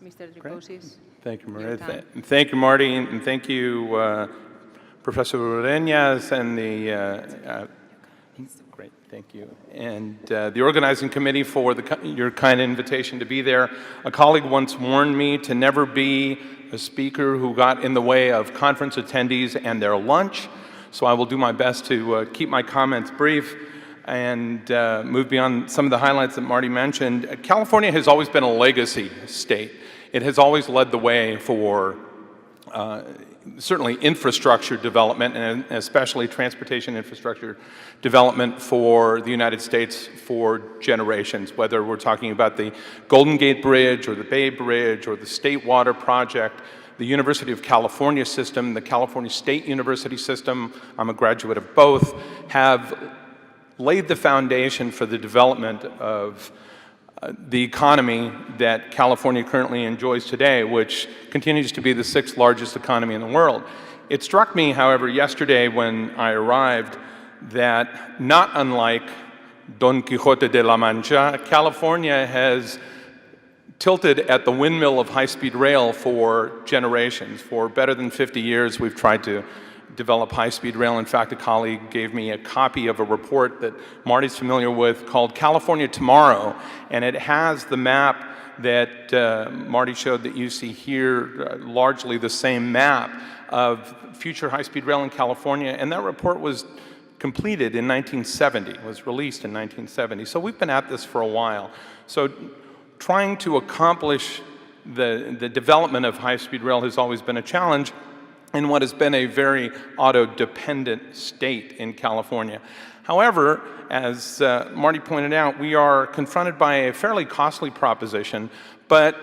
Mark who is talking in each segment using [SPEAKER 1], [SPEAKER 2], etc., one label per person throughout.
[SPEAKER 1] Mr. Tripousis.
[SPEAKER 2] Thank you, Maria. Thank you, Marty, and thank you, Professor Ureñas and the great, thank you, and the organizing committee for your kind invitation to be there. A colleague once warned me to never be a speaker who got in the way of conference attendees and their lunch, so I will do my best to keep my comments brief and move beyond some of the highlights that Marty mentioned. California has always been a legacy state. It has always led the way for certainly infrastructure development, and especially transportation infrastructure development for the United States for generations, whether we're talking about the Golden Gate Bridge or the Bay Bridge or the State Water Project, the University of California system, the California State University system, I'm a graduate of both, have laid the foundation for the development of the economy that California currently enjoys today, which continues to be the 6th largest economy in the world. It struck me, however, yesterday when I arrived that, not unlike Don Quixote de la Mancha, California has tilted at the windmill of high-speed rail for generations. For better than 50 years, we've tried to develop high-speed rail. In fact, a colleague gave me a copy of a report that Marty's familiar with called California Tomorrow, and it has the map that Marty showed that you see here, largely the same map of future high-speed rail in California, and that report was completed in 1970, was released in 1970. So we've been at this for a while. So trying to accomplish the development of high-speed rail has always been a challenge in what has been a very auto-dependent state in California. However, as Marty pointed out, we are confronted by a fairly costly proposition, but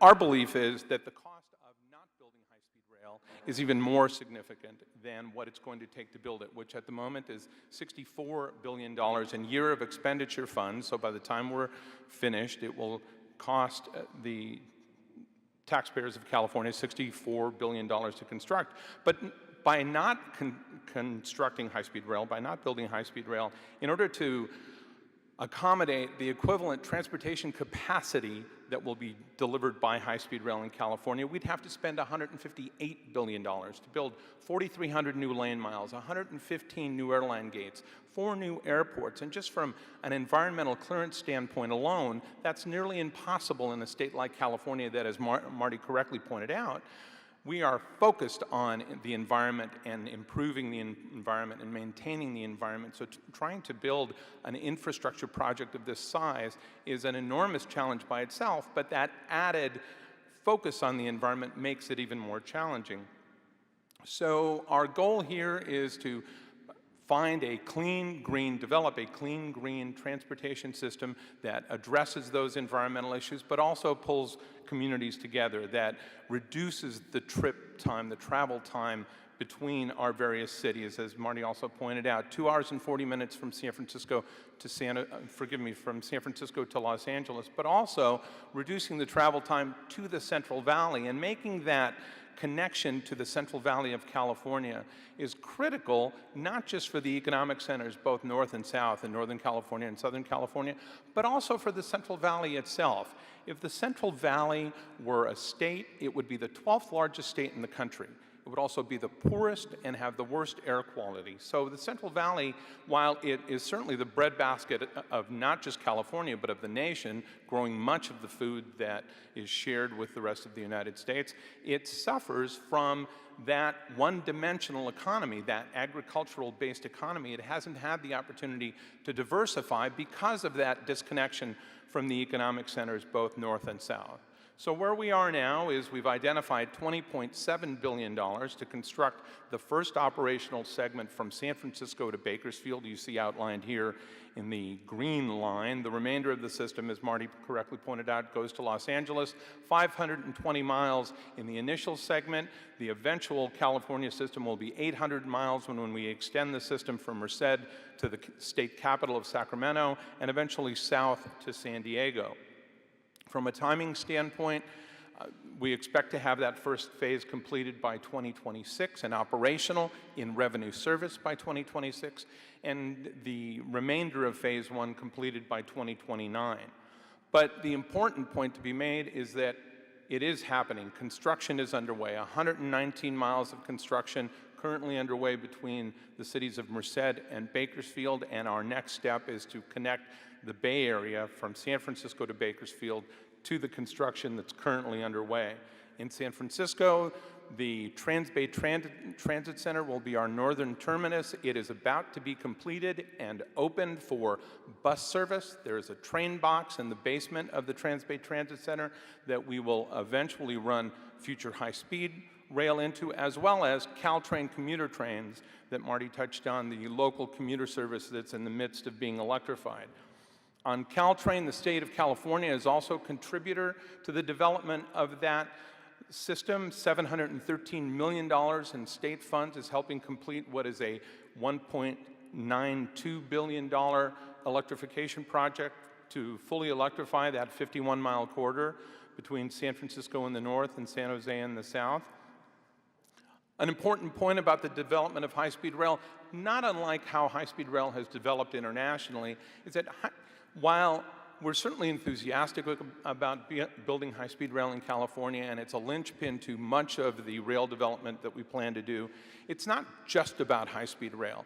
[SPEAKER 2] our belief is that the cost of not building high-speed rail is even more significant than what it's going to take to build it, which at the moment is $64 billion in year of expenditure funds. So by the time we're finished, it will cost the taxpayers of California $64 billion to construct. But by not constructing high-speed rail, by not building high-speed rail, in order to accommodate the equivalent transportation capacity that will be delivered by high-speed rail in California, we'd have to spend $158 billion to build 4,300 new lane miles, 115 new airline gates, 4 new airports, and just from an environmental clearance standpoint alone, that's nearly impossible in a state like California that, as Marty correctly pointed out, we are focused on the environment and improving the environment and maintaining the environment. So trying to build an infrastructure project of this size is an enormous challenge by itself, but that added focus on the environment makes it even more challenging. So our goal here is to find a clean, green, develop a clean, green transportation system that addresses those environmental issues, but also pulls communities together, that reduces the trip time, the travel time between our various cities. As Marty also pointed out, 2 hours and 40 minutes from San Francisco to from San Francisco to Los Angeles, but also reducing the travel time to the Central Valley and making that connection to the Central Valley of California is critical, not just for the economic centers, both North and South, in Northern California and Southern California, but also for the Central Valley itself. If the Central Valley were a state, it would be the 12th largest state in the country. It would also be the poorest and have the worst air quality. So the Central Valley, while it is certainly the breadbasket of not just California, but of the nation, growing much of the food that is shared with the rest of the United States, it suffers from that one-dimensional economy, that agricultural-based economy. It hasn't had the opportunity to diversify because of that disconnection from the economic centers, both north and south. So where we are now is we've identified $20.7 billion to construct the first operational segment from San Francisco to Bakersfield. You see outlined here in the green line. The remainder of the system, as Marty correctly pointed out, goes to Los Angeles, 520 miles in the initial segment. The eventual California system will be 800 miles when we extend the system from Merced to the state capital of Sacramento, and eventually south to San Diego. From a timing standpoint, we expect to have that first phase completed by 2026 and operational in revenue service by 2026, and the remainder of phase 1 completed by 2029. But the important point to be made is that it is happening. Construction is underway. 119 miles of construction currently underway between the cities of Merced and Bakersfield, and our next step is to connect the Bay Area from San Francisco to Bakersfield to the construction that's currently underway. In San Francisco, the Transbay Transit Center will be our northern terminus. It is about to be completed and opened for bus service. There is a train box in the basement of the Transbay Transit Center that we will eventually run future high-speed rail into, as well as Caltrain commuter trains that Marty touched on, the local commuter service that's in the midst of being electrified. On Caltrain, the state of California is also a contributor to the development of that system. $713 million in state funds is helping complete what is a $1.92 billion electrification project to fully electrify that 51-mile corridor between San Francisco in the north and San Jose in the south. An important point about the development of high-speed rail, not unlike how high-speed rail has developed internationally, is that while we're certainly enthusiastic about building high-speed rail in California, and it's a linchpin to much of the rail development that we plan to do, it's not just about high-speed rail.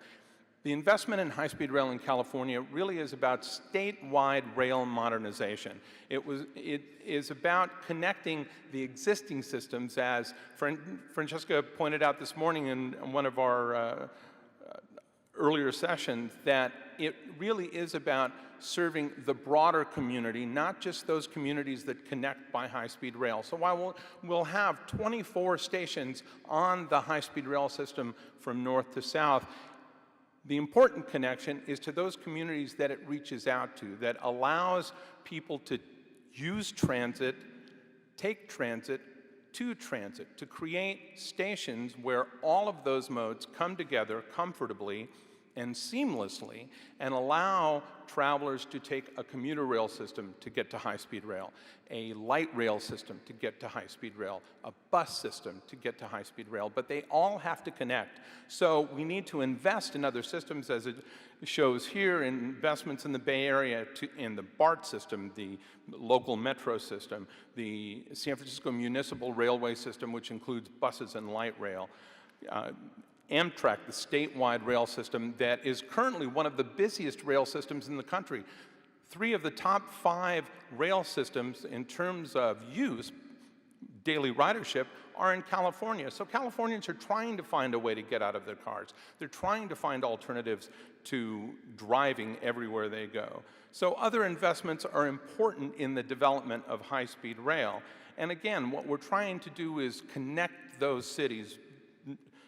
[SPEAKER 2] The investment in high-speed rail in California really is about statewide rail modernization. It is about connecting the existing systems, as Francesca pointed out this morning in one of our earlier sessions, that it really is about serving the broader community, not just those communities that connect by high-speed rail. So while we'll have 24 stations on the high-speed rail system from north to south, the important connection is to those communities that it reaches out to, that allows people to use transit, take transit, to create stations where all of those modes come together comfortably and seamlessly and allow travelers to take a commuter rail system to get to high-speed rail, a light rail system to get to high-speed rail, a bus system to get to high-speed rail, but they all have to connect. So we need to invest in other systems, as it shows here, in investments in the Bay Area in the BART system, the local metro system, the San Francisco Municipal Railway system, which includes buses and light rail, Amtrak, the statewide rail system that is currently one of the busiest rail systems in the country. 3 of the top 5 rail systems in terms of use, daily ridership, are in California. So Californians are trying to find a way to get out of their cars. They're trying to find alternatives to driving everywhere they go. So other investments are important in the development of high-speed rail. And again, what we're trying to do is connect those cities,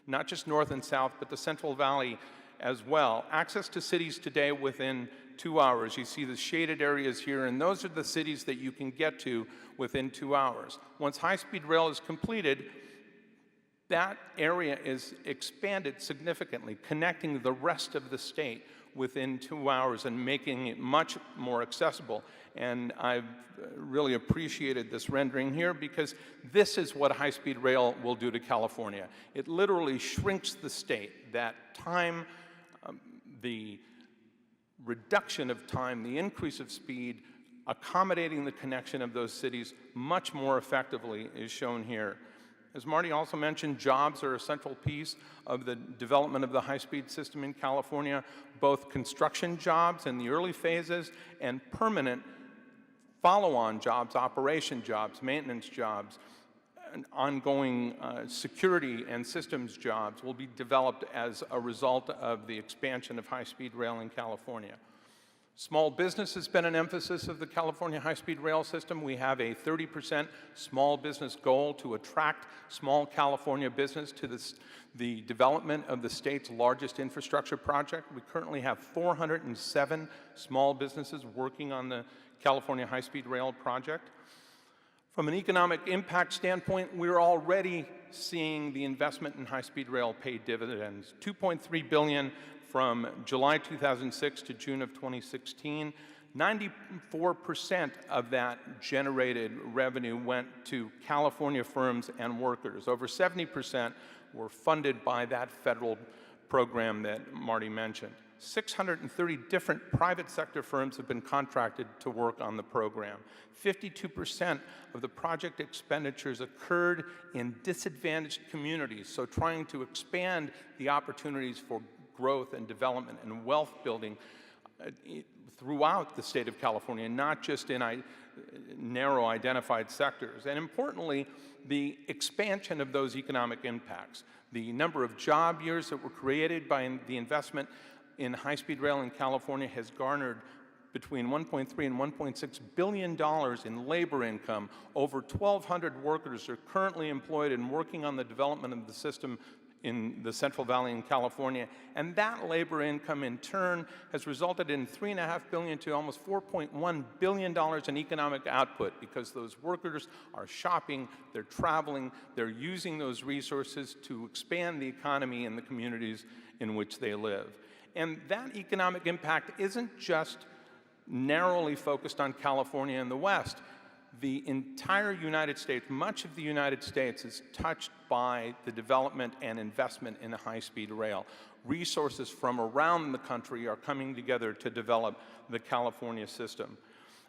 [SPEAKER 2] not just north and south, but the Central Valley as well. Access to cities today within 2 hours. You see the shaded areas here, and those are the cities that you can get to within 2 hours. Once high-speed rail is completed, that area is expanded significantly, connecting the rest of the state within 2 hours and making it much more accessible. And I've really appreciated this rendering here, because this is what high-speed rail will do to California. It literally shrinks the state. That time, the reduction of time, the increase of speed, accommodating the connection of those cities much more effectively is shown here. As Marty also mentioned, jobs are a central piece of the development of the high-speed system in California, both construction jobs in the early phases and permanent follow-on jobs, operation jobs, maintenance jobs, and ongoing security and systems jobs will be developed as a result of the expansion of high-speed rail in California. Small business has been an emphasis of the California high-speed rail system. We have a 30% small business goal to attract small California business to the development of the state's largest infrastructure project. We currently have 407 small businesses working on the California high-speed rail project. From an economic impact standpoint, we're already seeing the investment in high-speed rail pay dividends. $2.3 billion from July 2006 to June of 2016. 94% of that generated revenue went to California firms and workers. Over 70% were funded by that federal program that Marty mentioned. 630 different private sector firms have been contracted to work on the program. 52% of the project expenditures occurred in disadvantaged communities, so trying to expand the opportunities for growth and development and wealth building throughout the state of California, not just in narrow identified sectors. And importantly, the expansion of those economic impacts. The number of job years that were created by the investment in high-speed rail in California has garnered between $1.3 and $1.6 billion in labor income. Over 1,200 workers are currently employed and working on the development of the system in the Central Valley in California, and that labor income in turn has resulted in $3.5 billion to almost $4.1 billion in economic output, because those workers are shopping, they're traveling, they're using those resources to expand the economy in the communities in which they live. And that economic impact isn't just narrowly focused on California and the West. The entire United States, much of the United States, is touched by the development and investment in high-speed rail. Resources from around the country are coming together to develop the California system.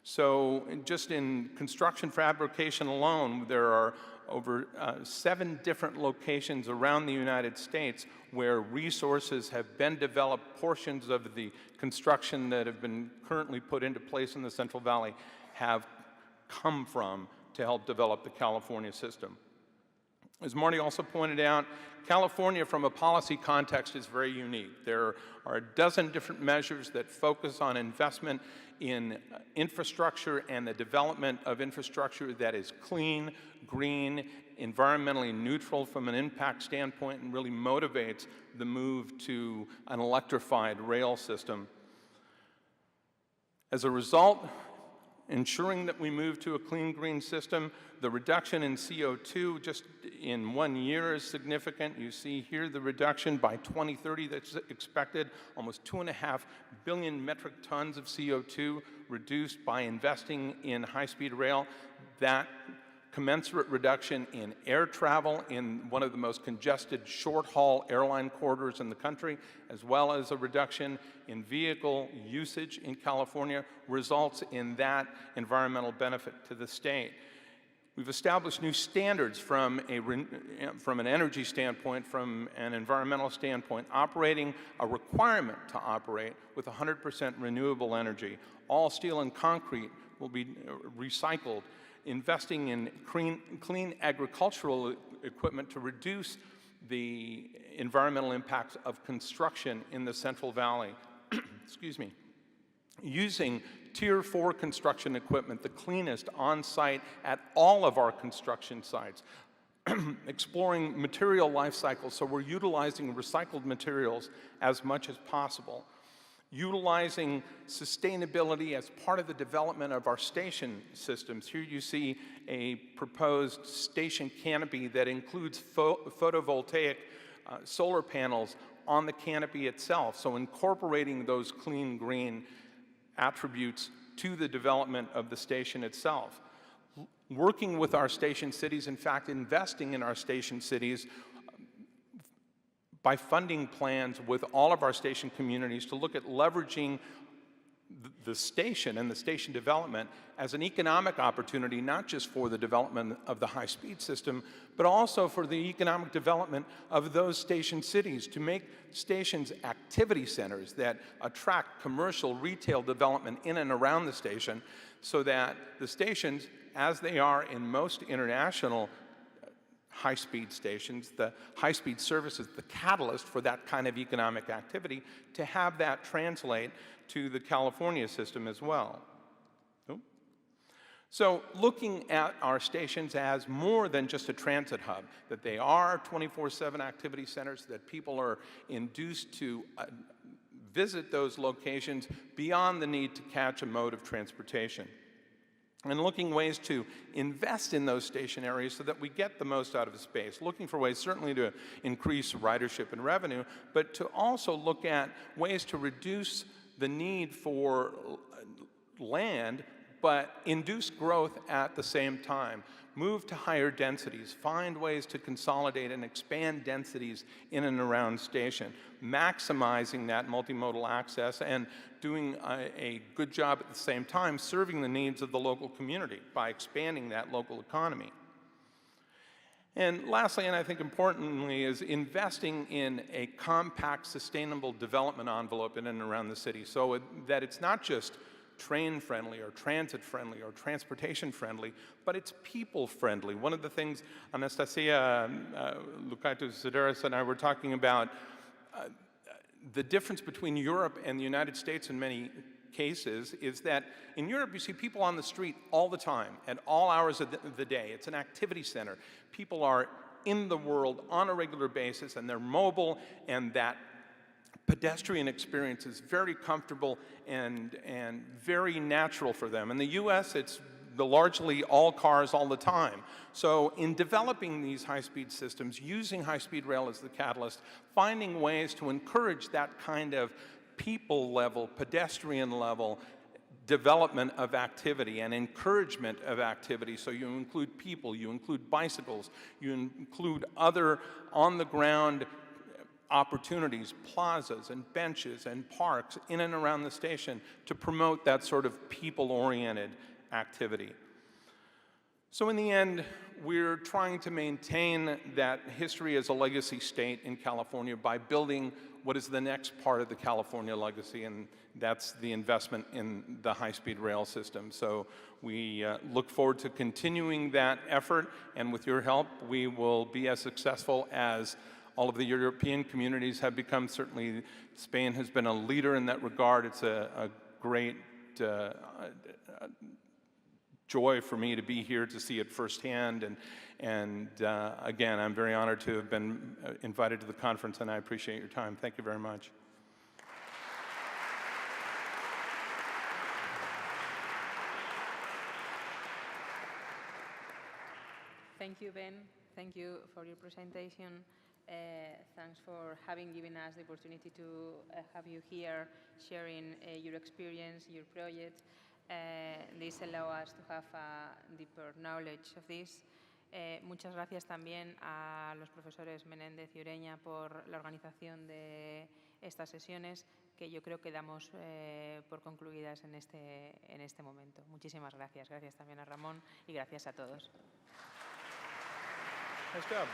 [SPEAKER 2] So just in construction fabrication alone, there are over 7 different locations around the United States where resources have been developed. Portions of the construction that have been currently put into place in the Central Valley have come from to help develop the California system. As Marty also pointed out, California from a policy context is very unique. There are a dozen different measures that focus on investment in infrastructure and the development of infrastructure that is clean, green, environmentally neutral from an impact standpoint, and really motivates the move to an electrified rail system. As a result, ensuring that we move to a clean, green system, the reduction in CO2 just in 1 year is significant. You see here the reduction by 2030 that's expected, almost 2.5 billion metric tons of CO2 reduced by investing in high-speed rail. That commensurate reduction in air travel in one of the most congested short-haul airline corridors in the country, as well as a reduction in vehicle usage in California, results in that environmental benefit to the state. We've established new standards from an energy standpoint, from an environmental standpoint, operating a requirement to operate with 100% renewable energy. All steel and concrete will be recycled. Investing in clean agricultural equipment to reduce the environmental impacts of construction in the Central Valley. Excuse me. Using Tier 4 construction equipment, the cleanest on-site at all of our construction sites. Exploring material life cycles, so we're utilizing recycled materials as much as possible. Utilizing sustainability as part of the development of our station systems. Here you see a proposed station canopy that includes photovoltaic solar panels on the canopy itself, so incorporating those clean, green attributes to the development of the station itself. Working with our station cities, in fact, investing in our station cities by funding plans with all of our station communities to look at leveraging the station and the station development as an economic opportunity, not just for the development of the high-speed system, but also for the economic development of those station cities, to make stations activity centers that attract commercial retail development in and around the station, so that the stations, as they are in most international high-speed stations, the high-speed service is the catalyst for that kind of economic activity, to have that translate to the California system as well. So looking at our stations as more than just a transit hub, that they are 24/7 activity centers, that people are induced to visit those locations beyond the need to catch a mode of transportation. And looking ways to invest in those station areas so that we get the most out of the space. Looking for ways certainly to increase ridership and revenue, but to also look at ways to reduce the need for land but induce growth at the same time. Move to higher densities, find ways to consolidate and expand densities in and around station, maximizing that multimodal access and doing a good job at the same time serving the needs of the local community by expanding that local economy. And lastly, and I think importantly, is investing in a compact, sustainable development envelope in and around the city so that it's not just train-friendly or transit-friendly or transportation-friendly, but it's people-friendly. One of the things Anastasia Lukaitis-Sideris and I were talking about, the difference between Europe and the United States in many cases is that in Europe you see people on the street all the time, at all hours of the day. It's an activity center. People are in the world on a regular basis and they're mobile, and that pedestrian experience is very comfortable and very natural for them. In the US, it's largely all cars all the time. So in developing these high-speed systems, using high-speed rail as the catalyst, finding ways to encourage that kind of people-level, pedestrian-level development of activity and encouragement of activity. So you include people, you include bicycles, you include other on-the-ground opportunities, plazas and benches and parks in and around the station to promote that sort of people-oriented activity. So in the end, we're trying to maintain that history as a legacy state in California by building what is the next part of the California legacy, and that's the investment in the high-speed rail system. So we look forward to continuing that effort, and with your help, we will be as successful as all of the European communities have become. Certainly, Spain has been a leader in that regard. It's a great joy for me to be here to see it firsthand. And again, I'm very honored to have been invited to the conference, and I appreciate your time. Thank you very much.
[SPEAKER 1] Thank you, Ben. Thank you for your presentation. Thanks for having given us the opportunity to have you here sharing your experience, your project. This allows us to have a deeper knowledge of this. Muchas gracias también a los profesores Menéndez y Ureña por la organización de estas sesiones, que yo creo que damos por concluidas en este momento. Muchísimas gracias. Gracias también a Ramón y gracias a todos.
[SPEAKER 2] Nice job.